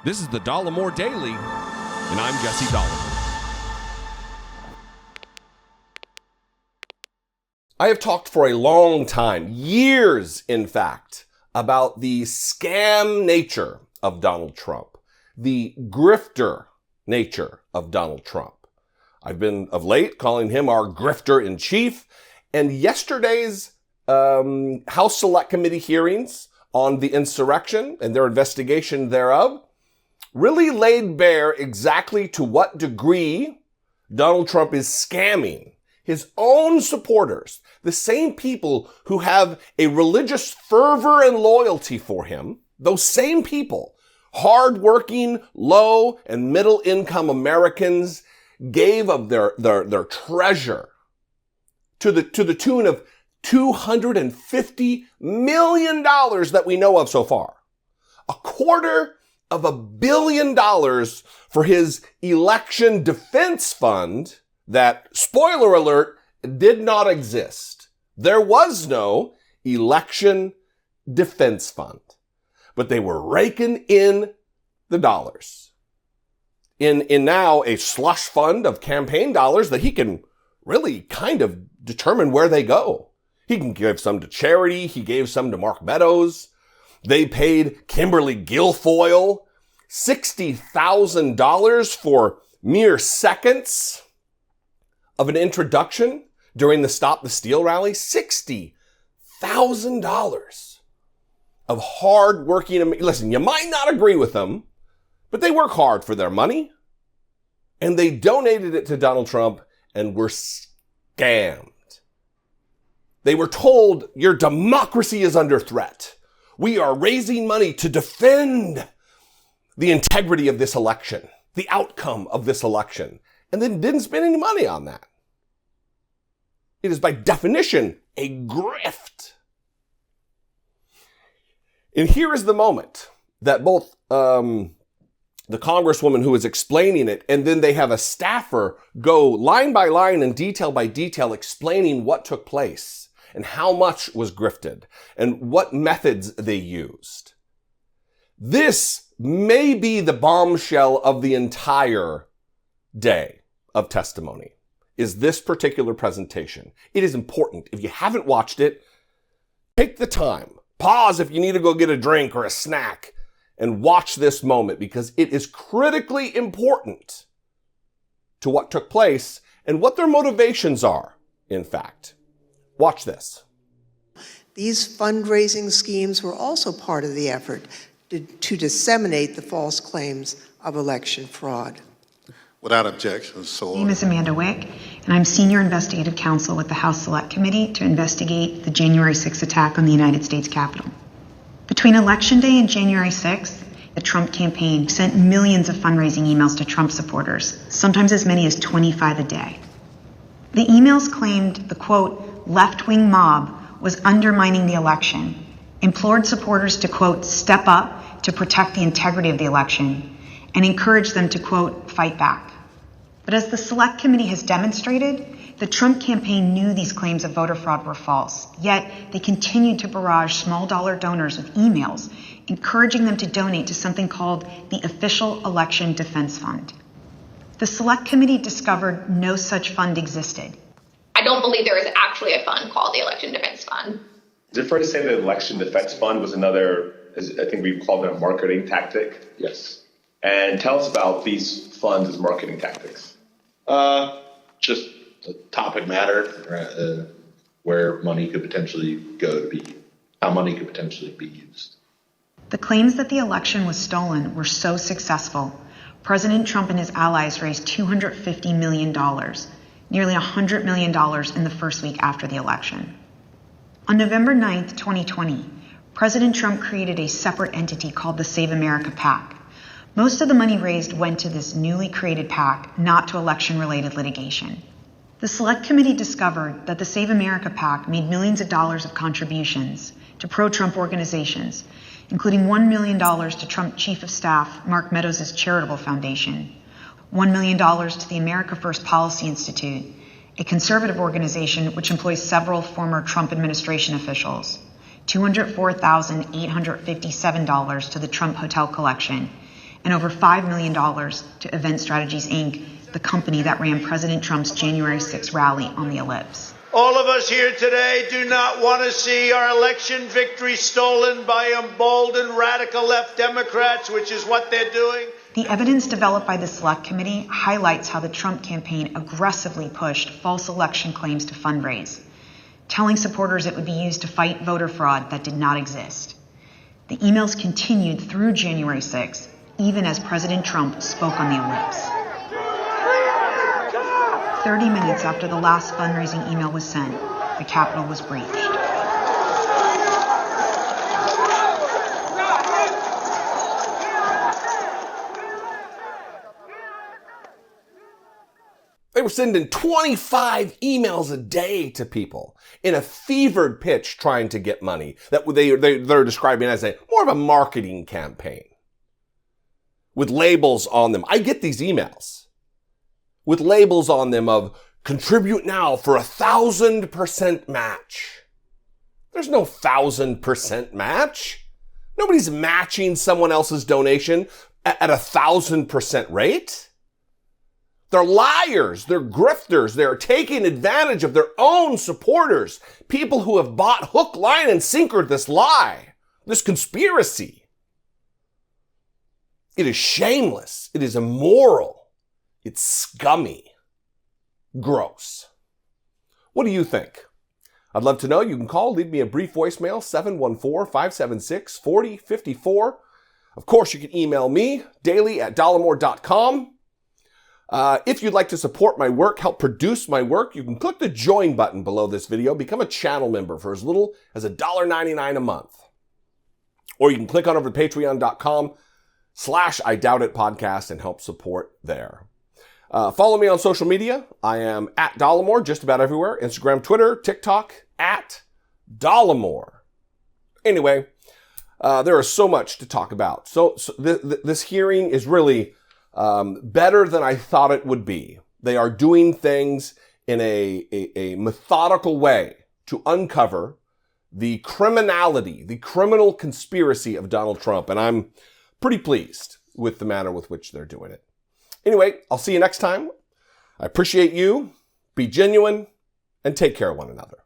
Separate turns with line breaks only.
This is the Dollemore Daily, and I'm Jesse Dollemore.
I have talked for a long time, years in fact, about the scam nature of Donald Trump, the grifter nature of Donald Trump. I've been of late calling him our grifter in chief, and yesterday's House Select Committee hearings on the insurrection and their investigation thereof really laid bare exactly to what degree Donald Trump is scamming his own supporters, the same people who have a religious fervor and loyalty for him, those same people, hardworking, low and middle income Americans, gave of their treasure to the tune of $250 million that we know of so far. $250 million for his election defense fund that, spoiler alert, did not exist. There was no election defense fund, but they were raking in the dollars in now a slush fund of campaign dollars that he can really kind of determine where they go. He can give some to charity. He gave some to Mark Meadows. They paid Kimberly Guilfoyle $60,000 for mere seconds of an introduction during the Stop the Steal rally. $60,000 of hard-working. Listen, you might not agree with them, but they work hard for their money, and they donated it to Donald Trump and were scammed. They were told, your democracy is under threat. We are raising money to defend the integrity of this election, the outcome of this election, and then didn't spend any money on that. It is by definition a grift. And here is the moment that both the congresswoman who is explaining it, and then they have a staffer go line by line and detail by detail explaining what took place and how much was grifted and what methods they used. This may be the bombshell of the entire day of testimony, is this particular presentation. It is important. If you haven't watched it, take the time. Pause if you need to go get a drink or a snack and watch this moment, because it is critically important to what took place and what their motivations are, in fact. Watch this.
These fundraising schemes were also part of the effort to disseminate the false claims of election fraud.
Without objection, so
My name is Amanda Wick, and I'm Senior Investigative Counsel with the House Select Committee to investigate the January 6th attack on the United States Capitol. Between Election Day and January 6th, the Trump campaign sent millions of fundraising emails to Trump supporters, sometimes as many as 25 a day. The emails claimed the, quote, left-wing mob was undermining the election, implored supporters to, quote, step up to protect the integrity of the election, and encouraged them to, quote, fight back. But as the Select Committee has demonstrated, the Trump campaign knew these claims of voter fraud were false, yet they continued to barrage small-dollar donors with emails, encouraging them to donate to something called the Official Election Defense Fund. The Select Committee discovered no such fund existed.
I don't believe there is actually a fund called the Election Defense Fund.
Is it fair to say that the Election Defense Fund was another, I think we've called it a marketing tactic?
Yes.
And tell us about these funds as marketing tactics.
Just a topic matter where money could potentially go to how money could potentially be used.
The claims that the election was stolen were so successful, President Trump and his allies raised $250 million, nearly $100 million in the first week after the election. On November 9th, 2020, President Trump created a separate entity called the Save America PAC. Most of the money raised went to this newly created PAC, not to election-related litigation. The Select Committee discovered that the Save America PAC made millions of dollars of contributions to pro-Trump organizations, including $1 million to Trump Chief of Staff Mark Meadows' charitable foundation, $1 million to the America First Policy Institute, a conservative organization which employs several former Trump administration officials, $204,857 to the Trump Hotel Collection, and over $5 million to Event Strategies, Inc., the company that ran President Trump's January 6 rally on the Ellipse.
All of us here today do not want to see our election victory stolen by emboldened radical left Democrats, which is what they're doing.
The evidence developed by the Select Committee highlights how the Trump campaign aggressively pushed false election claims to fundraise, telling supporters it would be used to fight voter fraud that did not exist. The emails continued through January 6, even as President Trump spoke on the Ellipse. 30 minutes after the last fundraising email was sent, the Capitol was breached.
They were sending 25 emails a day to people in a fevered pitch trying to get money that they're describing as more of a marketing campaign with labels on them. I get these emails with labels on them of contribute now for 1,000% match. There's no 1,000% match. Nobody's matching someone else's donation at 1,000% rate. They're liars. They're grifters. They're taking advantage of their own supporters. People who have bought hook, line, and sinker this lie, this conspiracy. It is shameless. It is immoral. It's scummy. Gross. What do you think? I'd love to know. You can call, leave me a brief voicemail, 714-576-4054. Of course, you can email me, daily@dollemore.com. If you'd like to support my work, help produce my work, you can click the join button below this video, become a channel member for as little as $1.99 a month. Or you can click on over to patreon.com/IDoubtItPodcast and help support there. Follow me on social media. I am at Dollemore just about everywhere. Instagram, Twitter, TikTok, at Dollemore. Anyway, there is so much to talk about. So this hearing is really better than I thought it would be. They are doing things in a methodical way to uncover the criminality, the criminal conspiracy of Donald Trump. And I'm pretty pleased with the manner with which they're doing it. Anyway, I'll see you next time. I appreciate you. Be genuine and take care of one another.